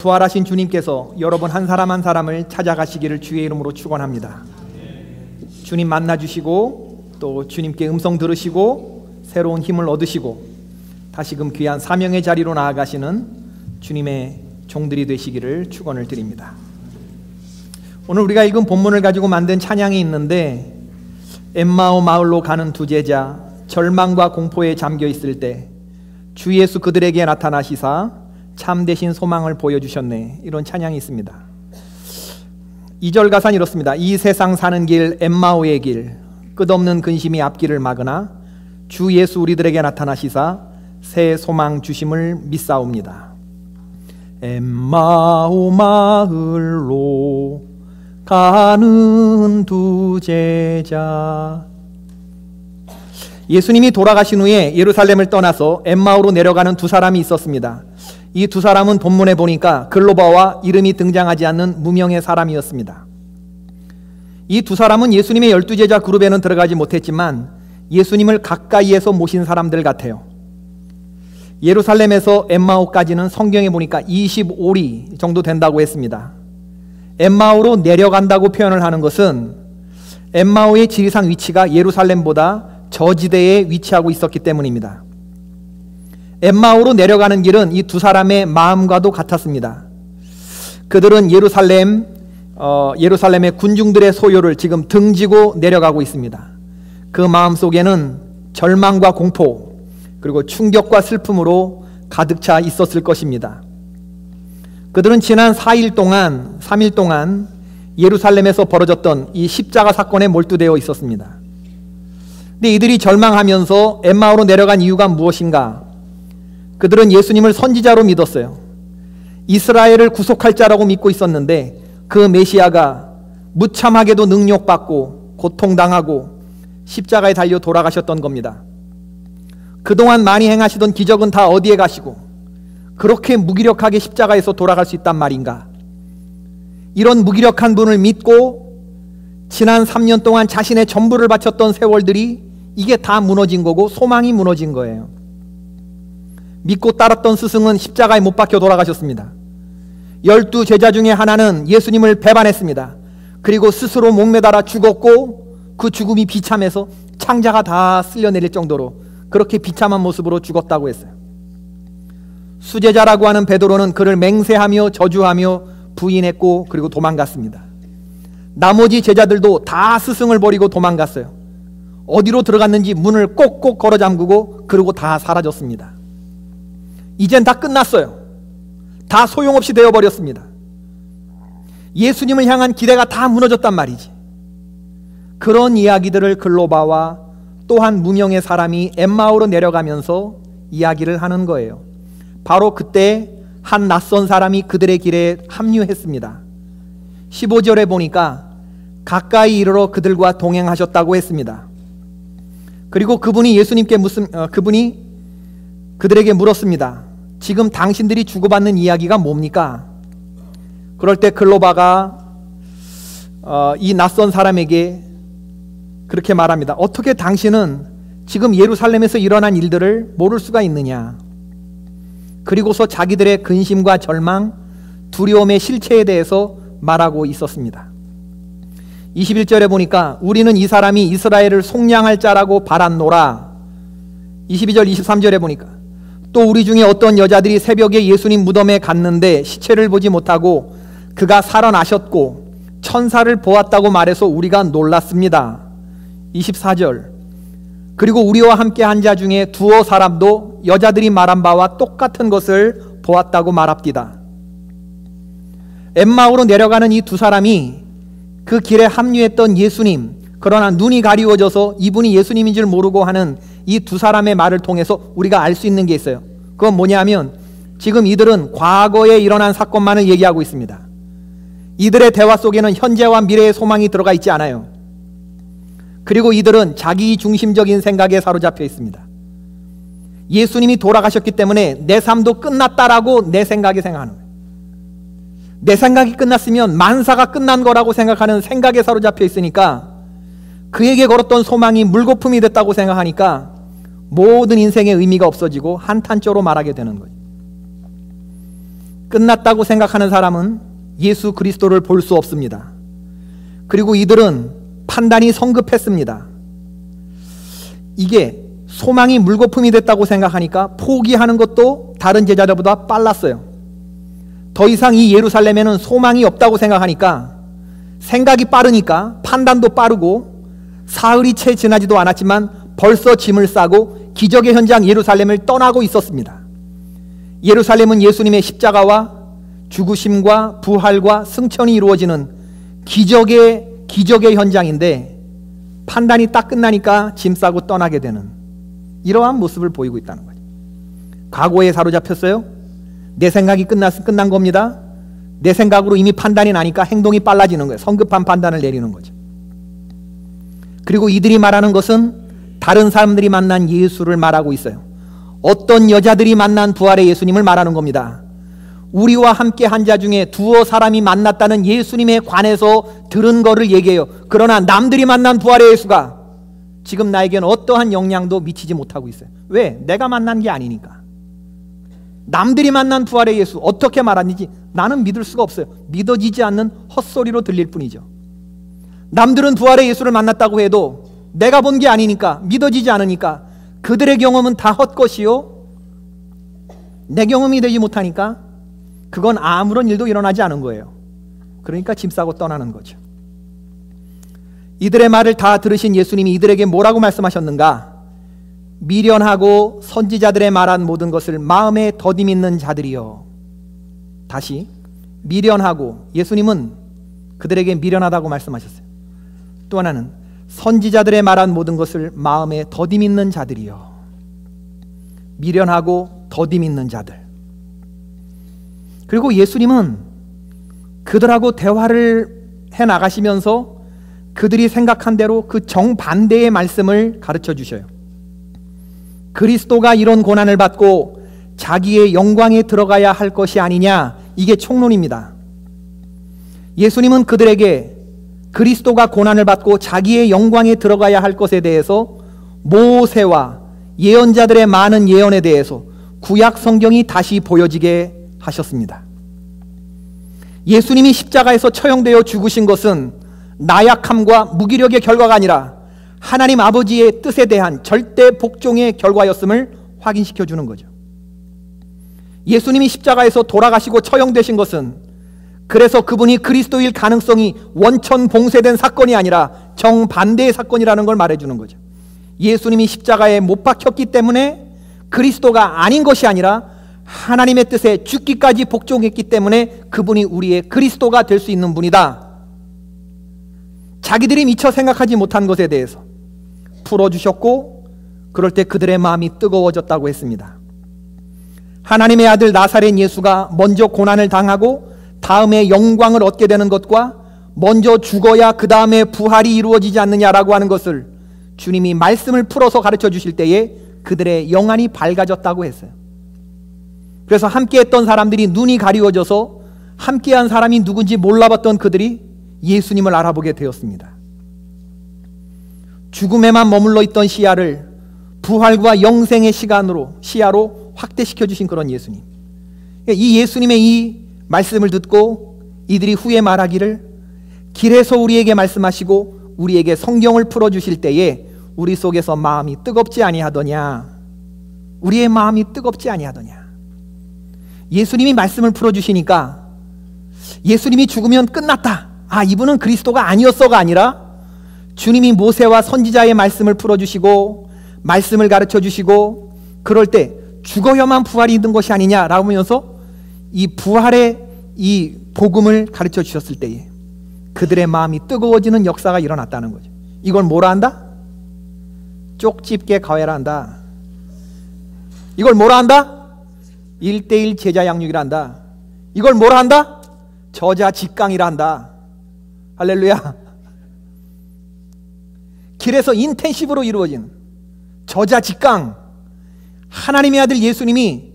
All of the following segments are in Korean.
부활하신 주님께서 여러분 한 사람 한 사람을 찾아가시기를 주의 이름으로 축원합니다. 주님 만나주시고 또 주님께 음성 들으시고 새로운 힘을 얻으시고 다시금 귀한 사명의 자리로 나아가시는 주님의 종들이 되시기를 축원을 드립니다. 오늘 우리가 읽은 본문을 가지고 만든 찬양이 있는데, 엠마오 마을로 가는 두 제자, 절망과 공포에 잠겨 있을 때 주 예수 그들에게 나타나시사 참되신 소망을 보여주셨네, 이런 찬양이 있습니다. 2절 가사는 이렇습니다. 이 세상 사는 길 엠마오의 길, 끝없는 근심이 앞길을 막으나 주 예수 우리들에게 나타나시사 새 소망 주심을 믿사옵니다. 엠마오 마을로 가는 두 제자. 예수님이 돌아가신 후에 예루살렘을 떠나서 엠마오로 내려가는 두 사람이 있었습니다. 이 두 사람은 본문에 보니까 글로바와 이름이 등장하지 않는 무명의 사람이었습니다. 이 두 사람은 예수님의 12제자 그룹에는 들어가지 못했지만 예수님을 가까이에서 모신 사람들 같아요. 예루살렘에서 엠마오까지는 성경에 보니까 25리 정도 된다고 했습니다. 엠마오로 내려간다고 표현을 하는 것은 엠마오의 지리상 위치가 예루살렘보다 저지대에 위치하고 있었기 때문입니다. 엠마오로 내려가는 길은 이 두 사람의 마음과도 같았습니다. 그들은 예루살렘의 군중들의 소요를 지금 등지고 내려가고 있습니다. 그 마음 속에는 절망과 공포 그리고 충격과 슬픔으로 가득 차 있었을 것입니다. 그들은 지난 3일 동안 예루살렘에서 벌어졌던 이 십자가 사건에 몰두되어 있었습니다. 근데 이들이 절망하면서 엠마오로 내려간 이유가 무엇인가? 그들은 예수님을 선지자로 믿었어요. 이스라엘을 구속할 자라고 믿고 있었는데 그 메시아가 무참하게도 능욕받고 고통당하고 십자가에 달려 돌아가셨던 겁니다. 그동안 많이 행하시던 기적은 다 어디에 가시고 그렇게 무기력하게 십자가에서 돌아갈 수 있단 말인가? 이런 무기력한 분을 믿고 지난 3년 동안 자신의 전부를 바쳤던 세월들이 이게 다 무너진 거고 소망이 무너진 거예요. 믿고 따랐던 스승은 십자가에 못 박혀 돌아가셨습니다. 12제자 중에 하나는 예수님을 배반했습니다. 그리고 스스로 목매달아 죽었고 그 죽음이 비참해서 창자가 다 쓸려내릴 정도로 그렇게 비참한 모습으로 죽었다고 했어요. 수제자라고 하는 베드로는 그를 맹세하며 저주하며 부인했고 그리고 도망갔습니다. 나머지 제자들도 다 스승을 버리고 도망갔어요. 어디로 들어갔는지 문을 꼭꼭 걸어 잠그고 그리고 다 사라졌습니다. 이젠 다 끝났어요. 다 소용없이 되어버렸습니다. 예수님을 향한 기대가 다 무너졌단 말이지. 그런 이야기들을 글로바와 또한 무명의 사람이 엠마오로 내려가면서 이야기를 하는 거예요. 바로 그때 한 낯선 사람이 그들의 길에 합류했습니다. 15절에 보니까 가까이 이르러 그들과 동행하셨다고 했습니다. 그리고 그분이 그들에게 물었습니다. 지금 당신들이 주고받는 이야기가 뭡니까? 그럴 때 글로바가 이 낯선 사람에게 그렇게 말합니다. 어떻게 당신은 지금 예루살렘에서 일어난 일들을 모를 수가 있느냐? 그리고서 자기들의 근심과 절망, 두려움의 실체에 대해서 말하고 있었습니다. 21절에 보니까 우리는 이 사람이 이스라엘을 속량할 자라고 바랐노라. 22절 23절에 보니까 또 우리 중에 어떤 여자들이 새벽에 예수님 무덤에 갔는데 시체를 보지 못하고 그가 살아나셨고 천사를 보았다고 말해서 우리가 놀랐습니다. 24절 그리고 우리와 함께 한 자 중에 두어 사람도 여자들이 말한 바와 똑같은 것을 보았다고 말합디다. 엠마오로 내려가는 이 두 사람이 그 길에 합류했던 예수님, 그러나 눈이 가리워져서 이분이 예수님인 줄 모르고 하는 이 두 사람의 말을 통해서 우리가 알 수 있는 게 있어요. 그건 뭐냐면 지금 이들은 과거에 일어난 사건만을 얘기하고 있습니다. 이들의 대화 속에는 현재와 미래의 소망이 들어가 있지 않아요. 그리고 이들은 자기 중심적인 생각에 사로잡혀 있습니다. 예수님이 돌아가셨기 때문에 내 삶도 끝났다라고 내 생각이 생각하는 거예요. 내 생각이 끝났으면 만사가 끝난 거라고 생각하는 생각에 사로잡혀 있으니까 그에게 걸었던 소망이 물거품이 됐다고 생각하니까 모든 인생의 의미가 없어지고 한탄조로 말하게 되는 거예요. 끝났다고 생각하는 사람은 예수 그리스도를 볼 수 없습니다. 그리고 이들은 판단이 성급했습니다. 이게 소망이 물거품이 됐다고 생각하니까 포기하는 것도 다른 제자들보다 빨랐어요. 더 이상 이 예루살렘에는 소망이 없다고 생각하니까, 생각이 빠르니까 판단도 빠르고, 사흘이 채 지나지도 않았지만 벌써 짐을 싸고 기적의 현장 예루살렘을 떠나고 있었습니다. 예루살렘은 예수님의 십자가와 죽으심과 부활과 승천이 이루어지는 기적의 현장인데, 판단이 딱 끝나니까 짐 싸고 떠나게 되는 이러한 모습을 보이고 있다는 거죠. 과거에 사로잡혔어요. 내 생각이 끝난 겁니다. 내 생각으로 이미 판단이 나니까 행동이 빨라지는 거예요. 성급한 판단을 내리는 거죠. 그리고 이들이 말하는 것은 다른 사람들이 만난 예수를 말하고 있어요. 어떤 여자들이 만난 부활의 예수님을 말하는 겁니다. 우리와 함께 한 자 중에 두어 사람이 만났다는 예수님에 관해서 들은 거를 얘기해요. 그러나 남들이 만난 부활의 예수가 지금 나에게는 어떠한 영향도 미치지 못하고 있어요. 왜? 내가 만난 게 아니니까. 남들이 만난 부활의 예수 어떻게 말하는지 나는 믿을 수가 없어요. 믿어지지 않는 헛소리로 들릴 뿐이죠. 남들은 부활의 예수를 만났다고 해도 내가 본 게 아니니까, 믿어지지 않으니까 그들의 경험은 다 헛것이요, 내 경험이 되지 못하니까 그건 아무런 일도 일어나지 않은 거예요. 그러니까 짐 싸고 떠나는 거죠. 이들의 말을 다 들으신 예수님이 이들에게 뭐라고 말씀하셨는가? 미련하고 선지자들의 말한 모든 것을 마음에 더디 믿는 자들이여. 다시, 미련하고, 예수님은 그들에게 미련하다고 말씀하셨어요. 또 하나는 선지자들의 말한 모든 것을 마음에 더디 믿는 자들이여. 미련하고 더디 믿는 자들. 그리고 예수님은 그들하고 대화를 해나가시면서 그들이 생각한 대로 그 정반대의 말씀을 가르쳐 주셔요. 그리스도가 이런 고난을 받고 자기의 영광에 들어가야 할 것이 아니냐, 이게 총론입니다. 예수님은 그들에게 그리스도가 고난을 받고 자기의 영광에 들어가야 할 것에 대해서 모세와 예언자들의 많은 예언에 대해서 구약 성경이 다시 보여지게 하셨습니다. 예수님이 십자가에서 처형되어 죽으신 것은 나약함과 무기력의 결과가 아니라 하나님 아버지의 뜻에 대한 절대 복종의 결과였음을 확인시켜 주는 거죠. 예수님이 십자가에서 돌아가시고 처형되신 것은 그래서 그분이 그리스도일 가능성이 원천 봉쇄된 사건이 아니라 정반대의 사건이라는 걸 말해주는 거죠. 예수님이 십자가에 못 박혔기 때문에 그리스도가 아닌 것이 아니라 하나님의 뜻에 죽기까지 복종했기 때문에 그분이 우리의 그리스도가 될 수 있는 분이다. 자기들이 미처 생각하지 못한 것에 대해서 풀어주셨고, 그럴 때 그들의 마음이 뜨거워졌다고 했습니다. 하나님의 아들 나사렛 예수가 먼저 고난을 당하고 다음에 영광을 얻게 되는 것과 먼저 죽어야 그 다음에 부활이 이루어지지 않느냐라고 하는 것을 주님이 말씀을 풀어서 가르쳐 주실 때에 그들의 영안이 밝아졌다고 했어요. 그래서 함께했던 사람들이 눈이 가리워져서 함께한 사람이 누군지 몰라봤던 그들이 예수님을 알아보게 되었습니다. 죽음에만 머물러 있던 시야를 부활과 영생의 시야로 확대시켜 주신 그런 예수님. 이 예수님의 이 말씀을 듣고 이들이 후에 말하기를, 길에서 우리에게 말씀하시고 우리에게 성경을 풀어주실 때에 우리 속에서 마음이 뜨겁지 아니하더냐, 우리의 마음이 뜨겁지 아니하더냐. 예수님이 말씀을 풀어주시니까 예수님이 죽으면 끝났다, 이분은 그리스도가 아니었어가 아니라 주님이 모세와 선지자의 말씀을 풀어주시고 말씀을 가르쳐주시고 그럴 때 죽어야만 부활이 있는 것이 아니냐라고 하면서 이 부활의 이 복음을 가르쳐 주셨을 때에 그들의 마음이 뜨거워지는 역사가 일어났다는 거죠. 이걸 뭐라 한다? 쪽집게 가외라 한다. 이걸 뭐라 한다? 1:1 제자 양육이라 한다. 이걸 뭐라 한다? 저자 직강이라 한다. 할렐루야. 길에서 인텐시브로 이루어진 저자 직강. 하나님의 아들 예수님이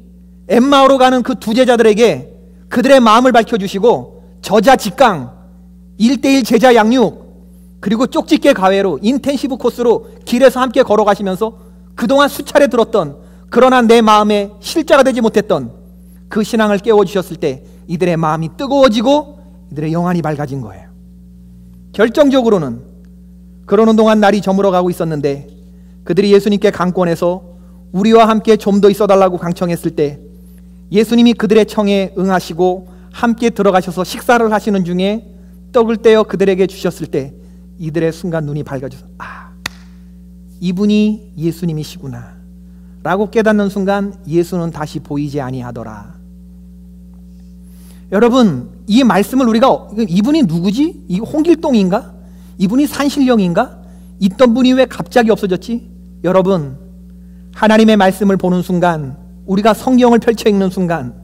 엠마오로 가는 그 두 제자들에게 그들의 마음을 밝혀주시고 저자 직강, 1:1 제자 양육, 그리고 쪽집게 가외로 인텐시브 코스로 길에서 함께 걸어가시면서 그동안 수차례 들었던, 그러나 내 마음에 실자가 되지 못했던 그 신앙을 깨워주셨을 때 이들의 마음이 뜨거워지고 이들의 영안이 밝아진 거예요. 결정적으로는 그러는 동안 날이 저물어가고 있었는데 그들이 예수님께 강권해서 우리와 함께 좀 더 있어달라고 강청했을 때 예수님이 그들의 청에 응하시고 함께 들어가셔서 식사를 하시는 중에 떡을 떼어 그들에게 주셨을 때 이들의 순간 눈이 밝아져서 이분이 예수님이시구나 라고 깨닫는 순간 예수는 다시 보이지 아니하더라. 여러분, 이 말씀을 우리가 이분이 누구지? 이 홍길동인가? 이분이 산신령인가? 있던 분이 왜 갑자기 없어졌지? 여러분, 하나님의 말씀을 보는 순간, 우리가 성경을 펼쳐 읽는 순간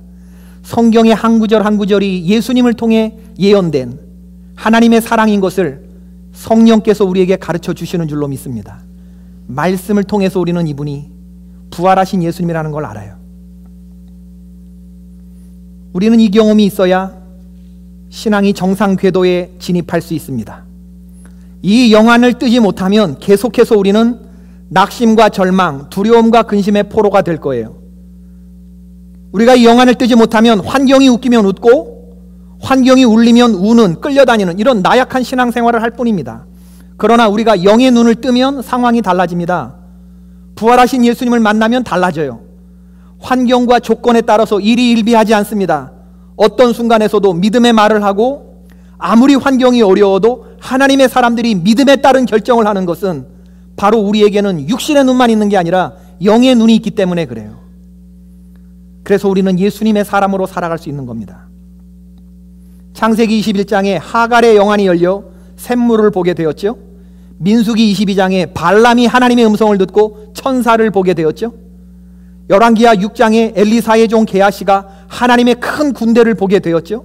성경의 한 구절 한 구절이 예수님을 통해 예언된 하나님의 사랑인 것을 성령께서 우리에게 가르쳐 주시는 줄로 믿습니다. 말씀을 통해서 우리는 이분이 부활하신 예수님이라는 걸 알아요. 우리는 이 경험이 있어야 신앙이 정상 궤도에 진입할 수 있습니다. 이 영안을 뜨지 못하면 계속해서 우리는 낙심과 절망, 두려움과 근심의 포로가 될 거예요. 우리가 이 영안을 뜨지 못하면 환경이 웃기면 웃고 환경이 울리면 우는, 끌려다니는 이런 나약한 신앙생활을 할 뿐입니다. 그러나 우리가 영의 눈을 뜨면 상황이 달라집니다. 부활하신 예수님을 만나면 달라져요. 환경과 조건에 따라서 일이 일비하지 않습니다. 어떤 순간에서도 믿음의 말을 하고 아무리 환경이 어려워도 하나님의 사람들이 믿음에 따른 결정을 하는 것은 바로 우리에게는 육신의 눈만 있는 게 아니라 영의 눈이 있기 때문에 그래요. 그래서 우리는 예수님의 사람으로 살아갈 수 있는 겁니다. 창세기 21장에 하갈의 영안이 열려 샘물을 보게 되었죠. 민수기 22장에 발람이 하나님의 음성을 듣고 천사를 보게 되었죠. 열왕기하 6장에 엘리사의 종 게하시가 하나님의 큰 군대를 보게 되었죠.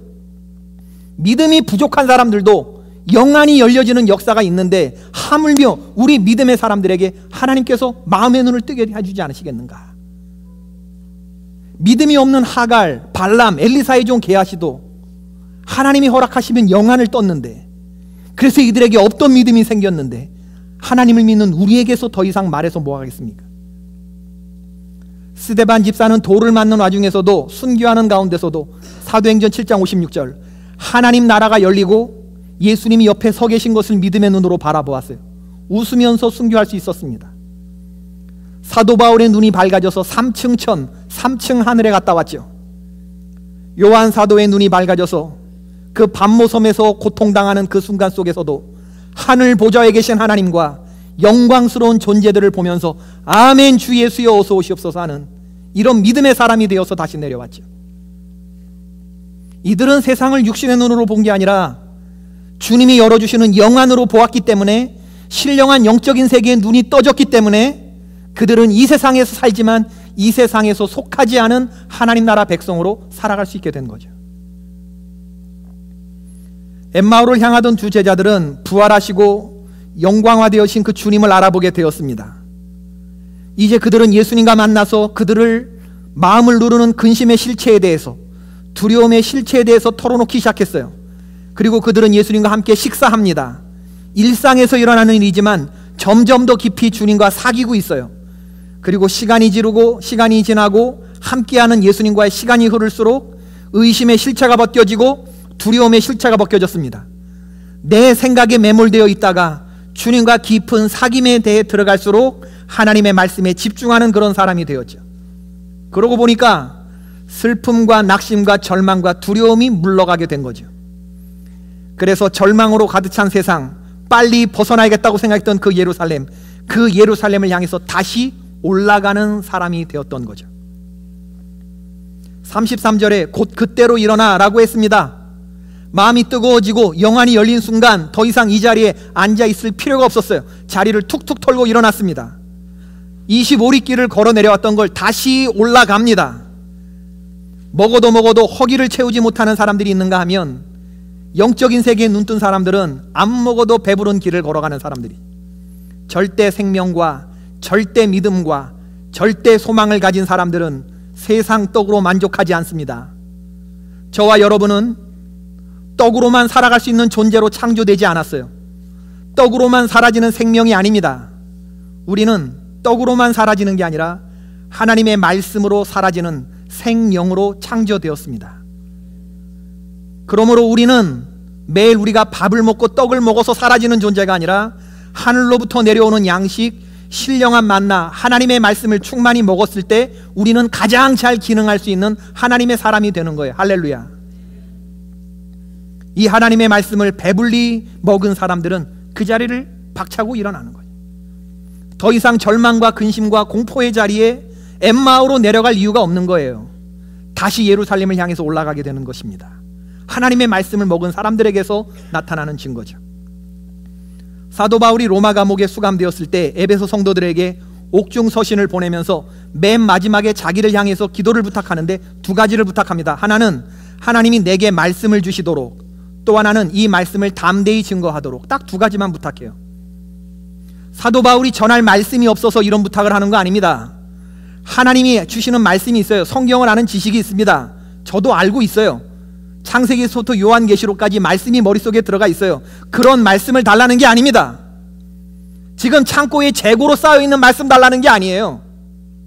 믿음이 부족한 사람들도 영안이 열려지는 역사가 있는데 하물며 우리 믿음의 사람들에게 하나님께서 마음의 눈을 뜨게 해주지 않으시겠는가? 믿음이 없는 하갈, 발람, 엘리사의 종 게하시도 하나님이 허락하시면 영안을 떴는데, 그래서 이들에게 없던 믿음이 생겼는데 하나님을 믿는 우리에게서 더 이상 말해서 뭐 하겠습니까? 스데반 집사는 돌을 맞는 와중에서도, 순교하는 가운데서도 사도행전 7장 56절 하나님 나라가 열리고 예수님이 옆에 서 계신 것을 믿음의 눈으로 바라보았어요. 웃으면서 순교할 수 있었습니다. 사도 바울의 눈이 밝아져서 3층 천, 3층 하늘에 갔다 왔죠. 요한 사도의 눈이 밝아져서 그 반모섬에서 고통당하는 그 순간 속에서도 하늘 보좌에 계신 하나님과 영광스러운 존재들을 보면서 아멘 주 예수여 어서 오시옵소서 하는 이런 믿음의 사람이 되어서 다시 내려왔죠. 이들은 세상을 육신의 눈으로 본 게 아니라 주님이 열어주시는 영안으로 보았기 때문에, 신령한 영적인 세계에 눈이 떠졌기 때문에 그들은 이 세상에서 살지만 이 세상에서 속하지 않은 하나님 나라 백성으로 살아갈 수 있게 된 거죠. 엠마오를 향하던 두 제자들은 부활하시고 영광화되어신 그 주님을 알아보게 되었습니다. 이제 그들은 예수님과 만나서 그들을 마음을 누르는 근심의 실체에 대해서, 두려움의 실체에 대해서 털어놓기 시작했어요. 그리고 그들은 예수님과 함께 식사합니다. 일상에서 일어나는 일이지만 점점 더 깊이 주님과 사귀고 있어요. 그리고 시간이 지나고 함께하는 예수님과의 시간이 흐를수록 의심의 실체가 벗겨지고 두려움의 실체가 벗겨졌습니다. 내 생각에 매몰되어 있다가 주님과 깊은 사귐에 대해 들어갈수록 하나님의 말씀에 집중하는 그런 사람이 되었죠. 그러고 보니까 슬픔과 낙심과 절망과 두려움이 물러가게 된 거죠. 그래서 절망으로 가득 찬 세상, 빨리 벗어나야겠다고 생각했던 그 예루살렘을 향해서 다시 올라가는 사람이 되었던 거죠. 33절에 곧 그때로 일어나 라고 했습니다. 마음이 뜨거워지고 영안이 열린 순간 더 이상 이 자리에 앉아 있을 필요가 없었어요. 자리를 툭툭 털고 일어났습니다. 25리길을 걸어 내려왔던 걸 다시 올라갑니다. 먹어도 허기를 채우지 못하는 사람들이 있는가 하면 영적인 세계에 눈뜬 사람들은 안 먹어도 배부른 길을 걸어가는 사람들이, 절대 생명과 절대 믿음과 절대 소망을 가진 사람들은 세상 떡으로 만족하지 않습니다. 저와 여러분은 떡으로만 살아갈 수 있는 존재로 창조되지 않았어요. 떡으로만 사라지는 생명이 아닙니다. 우리는 떡으로만 사라지는 게 아니라 하나님의 말씀으로 사라지는 생명으로 창조되었습니다. 그러므로 우리는 매일 우리가 밥을 먹고 떡을 먹어서 사라지는 존재가 아니라 하늘로부터 내려오는 양식, 신령한 만나, 하나님의 말씀을 충만히 먹었을 때 우리는 가장 잘 기능할 수 있는 하나님의 사람이 되는 거예요. 할렐루야. 이 하나님의 말씀을 배불리 먹은 사람들은 그 자리를 박차고 일어나는 거예요. 더 이상 절망과 근심과 공포의 자리에 엠마오로 내려갈 이유가 없는 거예요. 다시 예루살렘을 향해서 올라가게 되는 것입니다. 하나님의 말씀을 먹은 사람들에게서 나타나는 증거죠. 사도 바울이 로마 감옥에 수감되었을 때 에베소 성도들에게 옥중 서신을 보내면서 맨 마지막에 자기를 향해서 기도를 부탁하는데 두 가지를 부탁합니다. 하나는 하나님이 내게 말씀을 주시도록, 또 하나는 이 말씀을 담대히 증거하도록. 딱 두 가지만 부탁해요. 사도 바울이 전할 말씀이 없어서 이런 부탁을 하는 거 아닙니다. 하나님이 주시는 말씀이 있어요. 성경을 아는 지식이 있습니다. 저도 알고 있어요. 창세기서부터 요한계시록까지 말씀이 머릿속에 들어가 있어요. 그런 말씀을 달라는 게 아닙니다. 지금 창고에 재고로 쌓여있는 말씀 달라는 게 아니에요.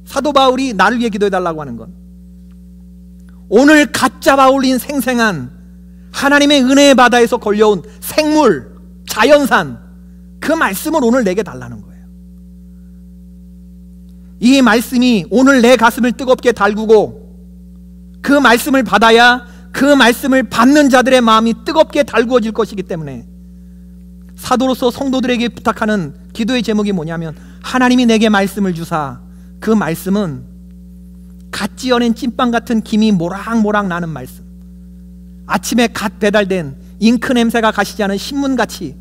사도 바울이 나를 위해 기도해달라고 하는 건 오늘 갓 잡아 올린 생생한 하나님의 은혜의 바다에서 걸려온 생물, 자연산, 그 말씀을 오늘 내게 달라는 거예요. 이 말씀이 오늘 내 가슴을 뜨겁게 달구고 그 말씀을 받아야 그 말씀을 받는 자들의 마음이 뜨겁게 달구어질 것이기 때문에 사도로서 성도들에게 부탁하는 기도의 제목이 뭐냐면 하나님이 내게 말씀을 주사, 그 말씀은 갓 지어낸 찐빵 같은 김이 모락모락 나는 말씀, 아침에 갓 배달된 잉크 냄새가 가시지 않은 신문같이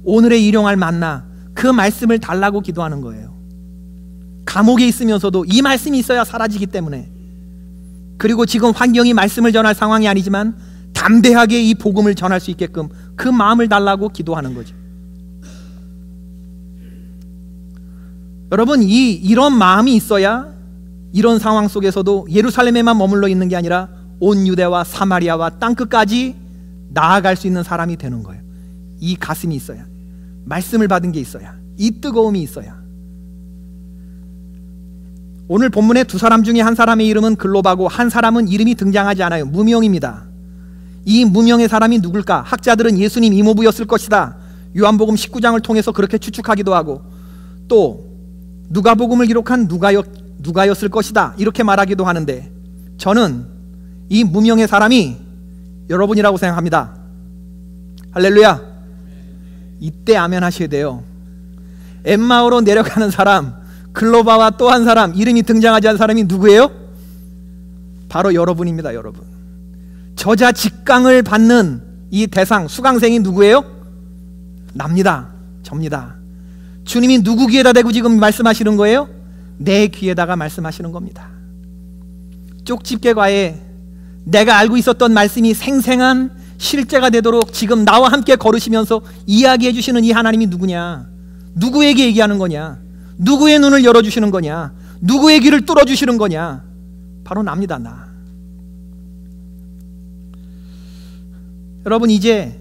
오늘의 일용할 만나, 그 말씀을 달라고 기도하는 거예요. 감옥에 있으면서도 이 말씀이 있어야 사라지기 때문에, 그리고 지금 환경이 말씀을 전할 상황이 아니지만 담대하게 이 복음을 전할 수 있게끔 그 마음을 달라고 기도하는 거죠. 여러분, 이런 마음이 있어야 이런 상황 속에서도 예루살렘에만 머물러 있는 게 아니라 온 유대와 사마리아와 땅끝까지 나아갈 수 있는 사람이 되는 거예요. 이 가슴이 있어야, 말씀을 받은 게 있어야, 이 뜨거움이 있어야. 오늘 본문의 두 사람 중에 한 사람의 이름은 글로바고 한 사람은 이름이 등장하지 않아요. 무명입니다. 이 무명의 사람이 누굴까? 학자들은 예수님 이모부였을 것이다, 요한복음 19장을 통해서 그렇게 추측하기도 하고, 또 누가복음을 기록한 누가였을 것이다, 이렇게 말하기도 하는데, 저는 이 무명의 사람이 여러분이라고 생각합니다. 할렐루야. 이때 아멘 하셔야 돼요. 엠마오로 내려가는 사람, 글로바와 또 한 사람, 이름이 등장하지 않은 사람이 누구예요? 바로 여러분입니다. 여러분, 저자 직강을 받는 이 대상, 수강생이 누구예요? 납니다. 접니다. 주님이 누구 귀에다 대고 지금 말씀하시는 거예요? 내 귀에다가 말씀하시는 겁니다. 쪽집게 과에 내가 알고 있었던 말씀이 생생한 실제가 되도록 지금 나와 함께 걸으시면서 이야기해 주시는 이 하나님이 누구냐? 누구에게 얘기하는 거냐? 누구의 눈을 열어주시는 거냐? 누구의 귀를 뚫어주시는 거냐? 바로 납니다. 나. 여러분, 이제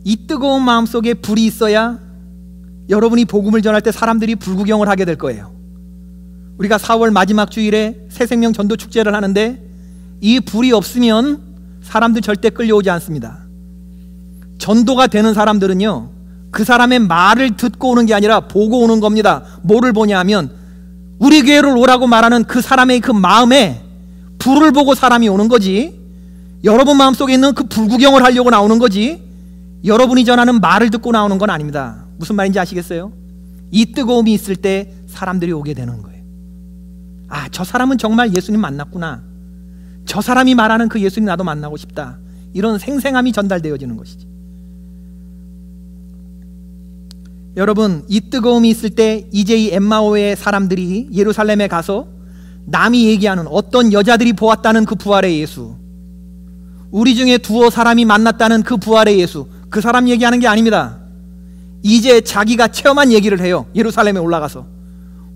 이 뜨거운 마음속에 불이 있어야 여러분이 복음을 전할 때 사람들이 불구경을 하게 될 거예요. 우리가 4월 마지막 주일에 새생명 전도 축제를 하는데 이 불이 없으면 사람들 절대 끌려오지 않습니다. 전도가 되는 사람들은요, 그 사람의 말을 듣고 오는 게 아니라 보고 오는 겁니다. 뭐를 보냐 하면 우리 교회를 오라고 말하는 그 사람의 그 마음에 불을 보고 사람이 오는 거지, 여러분 마음속에 있는 그 불구경을 하려고 나오는 거지, 여러분이 전하는 말을 듣고 나오는 건 아닙니다. 무슨 말인지 아시겠어요? 이 뜨거움이 있을 때 사람들이 오게 되는 거예요. 아, 저 사람은 정말 예수님 만났구나, 저 사람이 말하는 그 예수님 나도 만나고 싶다, 이런 생생함이 전달되어지는 것이지. 여러분, 이 뜨거움이 있을 때 이제 이 엠마오의 사람들이 예루살렘에 가서 남이 얘기하는 어떤 여자들이 보았다는 그 부활의 예수, 우리 중에 두어 사람이 만났다는 그 부활의 예수, 그 사람 얘기하는 게 아닙니다. 이제 자기가 체험한 얘기를 해요. 예루살렘에 올라가서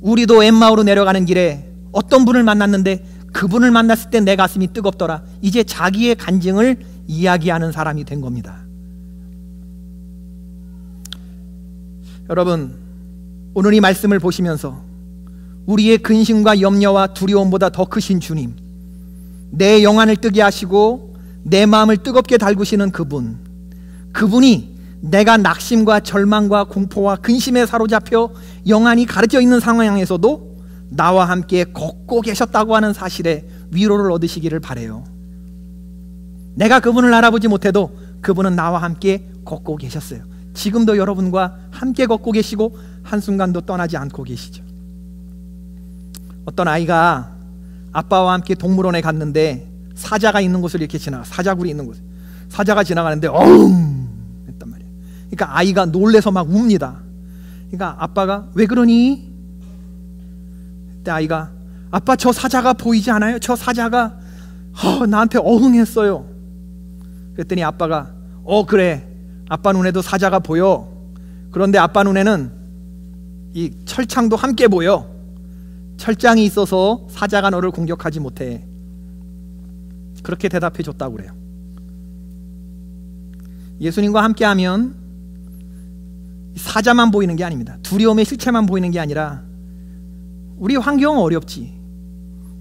우리도 엠마오로 내려가는 길에 어떤 분을 만났는데 그분을 만났을 때 내 가슴이 뜨겁더라. 이제 자기의 간증을 이야기하는 사람이 된 겁니다. 여러분, 오늘 이 말씀을 보시면서 우리의 근심과 염려와 두려움보다 더 크신 주님, 내 영안을 뜨게 하시고 내 마음을 뜨겁게 달구시는 그분이 내가 낙심과 절망과 공포와 근심에 사로잡혀 영안이 가려져 있는 상황에서도 나와 함께 걷고 계셨다고 하는 사실에 위로를 얻으시기를 바라요. 내가 그분을 알아보지 못해도 그분은 나와 함께 걷고 계셨어요. 지금도 여러분과 함께 걷고 계시고 한순간도 떠나지 않고 계시죠. 어떤 아이가 아빠와 함께 동물원에 갔는데 사자가 있는 곳을 이렇게 사자굴이 있는 곳, 사자가 지나가는데 어흥 했단 말이에요. 그러니까 아이가 놀래서 막 웁니다. 그러니까 아빠가 왜 그러니? 그때 아이가 아빠 저 사자가 보이지 않아요? 저 사자가 나한테 어흥했어요. 그랬더니 아빠가 그래, 아빠 눈에도 사자가 보여. 그런데 아빠 눈에는 이 철창도 함께 보여. 철장이 있어서 사자가 너를 공격하지 못해. 그렇게 대답해 줬다고 그래요. 예수님과 함께하면 사자만 보이는 게 아닙니다. 두려움의 실체만 보이는 게 아니라 우리 환경은 어렵지.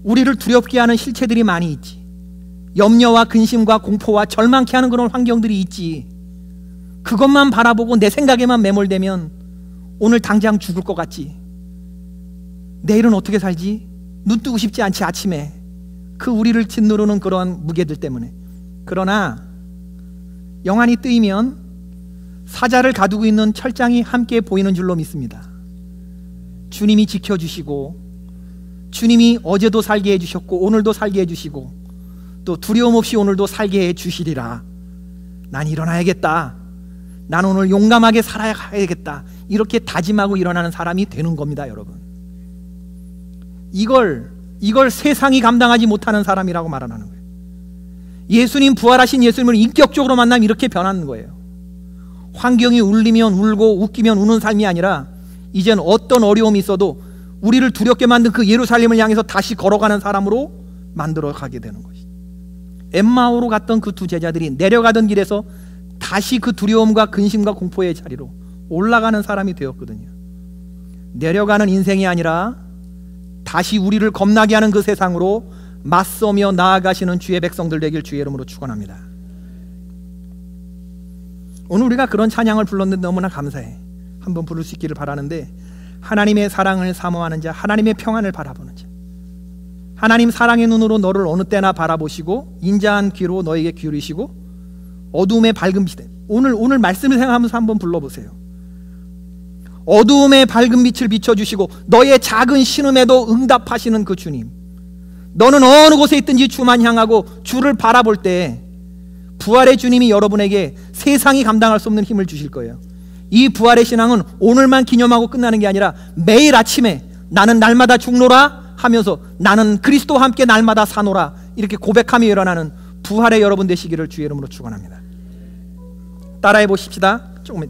우리를 두렵게 하는 실체들이 많이 있지. 염려와 근심과 공포와 절망케 하는 그런 환경들이 있지. 그것만 바라보고 내 생각에만 매몰되면 오늘 당장 죽을 것 같지. 내일은 어떻게 살지? 눈 뜨고 싶지 않지. 아침에 그 우리를 짓누르는 그러한 무게들 때문에. 그러나 영안이 뜨이면 사자를 가두고 있는 철장이 함께 보이는 줄로 믿습니다. 주님이 지켜주시고, 주님이 어제도 살게 해주셨고 오늘도 살게 해주시고 또 두려움 없이 오늘도 살게 해주시리라. 난 일어나야겠다, 난 오늘 용감하게 살아야겠다, 이렇게 다짐하고 일어나는 사람이 되는 겁니다. 여러분, 이걸 세상이 감당하지 못하는 사람이라고 말하는 거예요. 예수님, 부활하신 예수님을 인격적으로 만나면 이렇게 변하는 거예요. 환경이 울리면 울고 웃기면 우는 삶이 아니라 이젠 어떤 어려움이 있어도 우리를 두렵게 만든 그 예루살렘을 향해서 다시 걸어가는 사람으로 만들어 가게 되는 것이죠. 엠마오로 갔던 그 두 제자들이 내려가던 길에서 다시 그 두려움과 근심과 공포의 자리로 올라가는 사람이 되었거든요. 내려가는 인생이 아니라 다시 우리를 겁나게 하는 그 세상으로 맞서며 나아가시는 주의 백성들 되길 주의 이름으로 축원합니다. 오늘 우리가 그런 찬양을 불렀는데 너무나 감사해. 한번 부를 수 있기를 바라는데, 하나님의 사랑을 사모하는 자, 하나님의 평안을 바라보는 자, 하나님 사랑의 눈으로 너를 어느 때나 바라보시고 인자한 귀로 너에게 기울이시고 어두움의 밝은 빛에, 오늘 말씀을 생각하면서 한번 불러보세요. 어두움의 밝은 빛을 비춰주시고 너의 작은 신음에도 응답하시는 그 주님, 너는 어느 곳에 있든지 주만 향하고 주를 바라볼 때 부활의 주님이 여러분에게 세상이 감당할 수 없는 힘을 주실 거예요. 이 부활의 신앙은 오늘만 기념하고 끝나는 게 아니라 매일 아침에 나는 날마다 죽노라 하면서 나는 그리스도와 함께 날마다 사노라, 이렇게 고백하며 일어나는 부활의 여러분 되시기를 주의 이름으로 축원합니다. 따라해 보십시다. 조금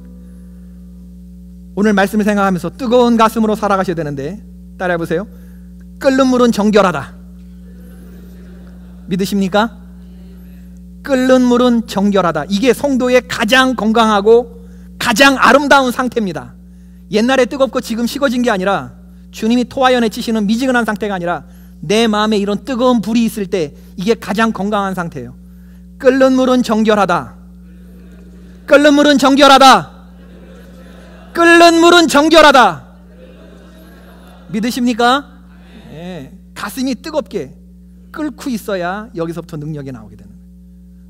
오늘 말씀을 생각하면서 뜨거운 가슴으로 살아가셔야 되는데 따라해 보세요. 끓는 물은 정결하다. 믿으십니까? 끓는 물은 정결하다. 이게 성도의 가장 건강하고 가장 아름다운 상태입니다. 옛날에 뜨겁고 지금 식어진 게 아니라, 주님이 토하여 내치시는 미지근한 상태가 아니라 내 마음에 이런 뜨거운 불이 있을 때 이게 가장 건강한 상태예요. 끓는 물은 정결하다. 끓는 물은 정결하다. 끓는 물은 정결하다. 믿으십니까? 네. 가슴이 뜨겁게 끓고 있어야 여기서부터 능력이 나오게 되는 거예요.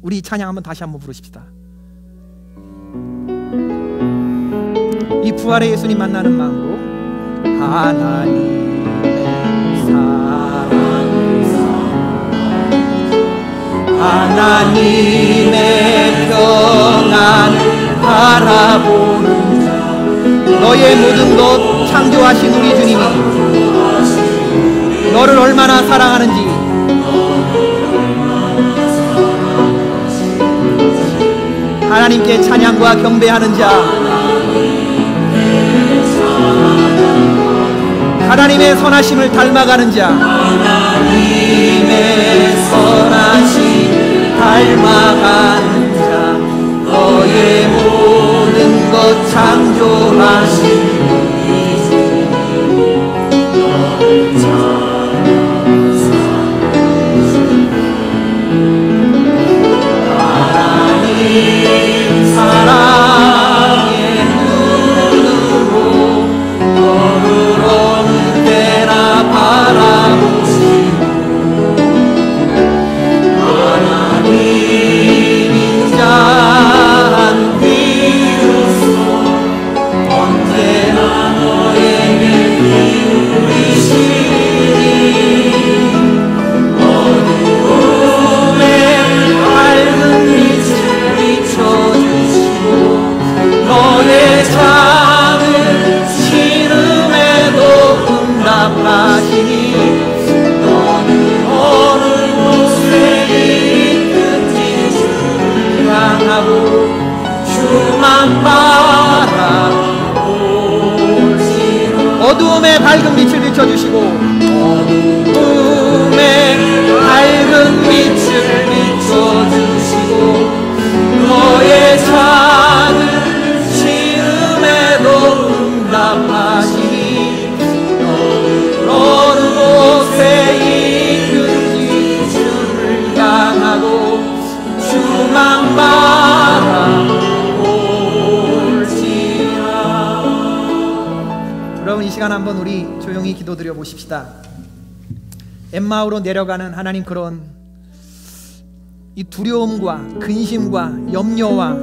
우리 이 찬양 한번 다시 한번 부르십시다. 이 부활의 예수님 만나는 마음으로 하나님의 사랑, 하나님의 평안을 바라보는 자, 너의 모든 것 창조하신 우리 주님이 너를 얼마나 사랑하는지, 하나님께 찬양과 경배하는 자, 하나님의 선하심을 닮아가는 자, 하나님의 선하심 닮아가는 자, 너의 모든 것 창조하신 주만 바라볼지라. 어두움에 밝은 빛을 비춰주시고 어두움에 밝은 빛을 비춰주시고 너의 작은 시름에도 응답하시니 어느 곳에 있는지 주를 향하고 주만 바라볼지라. 여러분, 이 시간 한번 우리 조용히 기도드려 보십시다. 엠마오로 내려가는 하나님, 그런 이 두려움과 근심과 염려와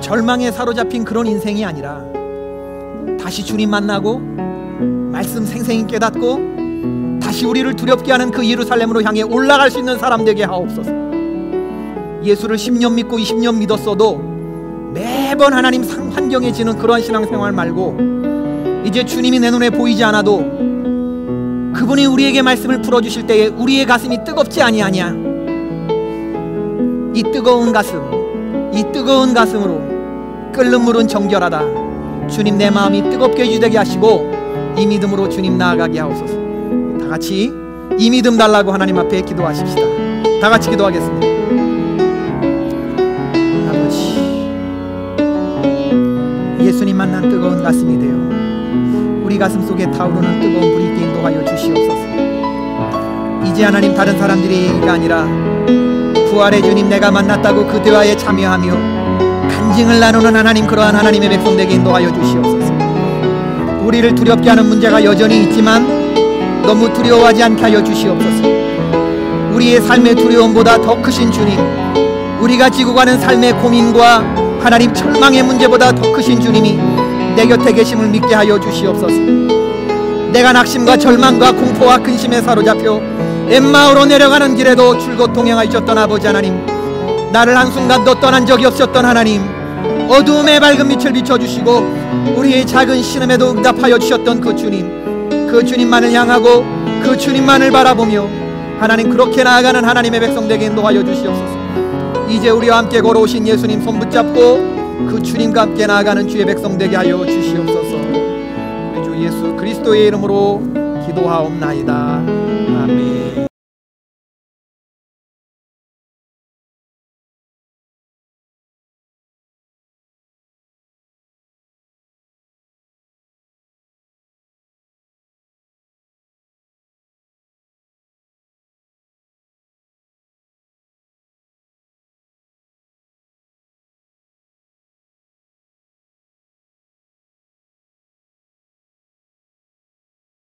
절망에 사로잡힌 그런 인생이 아니라 다시 주님 만나고 말씀 생생히 깨닫고 다시 우리를 두렵게 하는 그 예루살렘으로 향해 올라갈 수 있는 사람 되게 하옵소서. 예수를 10년 믿고 20년 믿었어도 매번 하나님 환경에 지는 그러한 신앙생활 말고 이제 주님이 내 눈에 보이지 않아도 그분이 우리에게 말씀을 풀어주실 때에 우리의 가슴이 뜨겁지 아니하냐. 이 뜨거운 가슴으로 끓는 물은 정결하다. 주님, 내 마음이 뜨겁게 유되게 하시고 이 믿음으로 주님 나아가게 하옵소서. 다 같이 이 믿음 달라고 하나님 앞에 기도하십시다. 다 같이 기도하겠습니다. 아버지, 예수님 만난 뜨거운 가슴이 되어 우리 가슴 속에 타오르는 뜨거운 불이 있게 인도하여 주시옵소서. 이제 하나님, 다른 사람들이가 아니라 부활의 주님 내가 만났다고 그 대화에 참여하며 간증을 나누는 하나님, 그러한 하나님의 백성되게 인도하여 주시옵소서. 우리를 두렵게 하는 문제가 여전히 있지만 너무 두려워하지 않게 하여 주시옵소서. 우리의 삶의 두려움보다 더 크신 주님, 우리가 지고 가는 삶의 고민과 하나님 절망의 문제보다 더 크신 주님이 내 곁에 계심을 믿게 하여 주시옵소서. 내가 낙심과 절망과 공포와 근심에 사로잡혀 엠마오로 내려가는 길에도 줄곧 동행하셨던 아버지 하나님, 나를 한순간도 떠난 적이 없었던 하나님, 어두움에 밝은 빛을 비춰주시고 우리의 작은 신음에도 응답하여 주셨던 그 주님만을 향하고 그 주님만을 바라보며 하나님 그렇게 나아가는 하나님의 백성되게 인도하여 주시옵소서. 이제 우리와 함께 걸어오신 예수님 손 붙잡고 그 주님과 함께 나아가는 주의 백성되게 하여 주시옵소서. 우리 주 예수 그리스도의 이름으로 기도하옵나이다.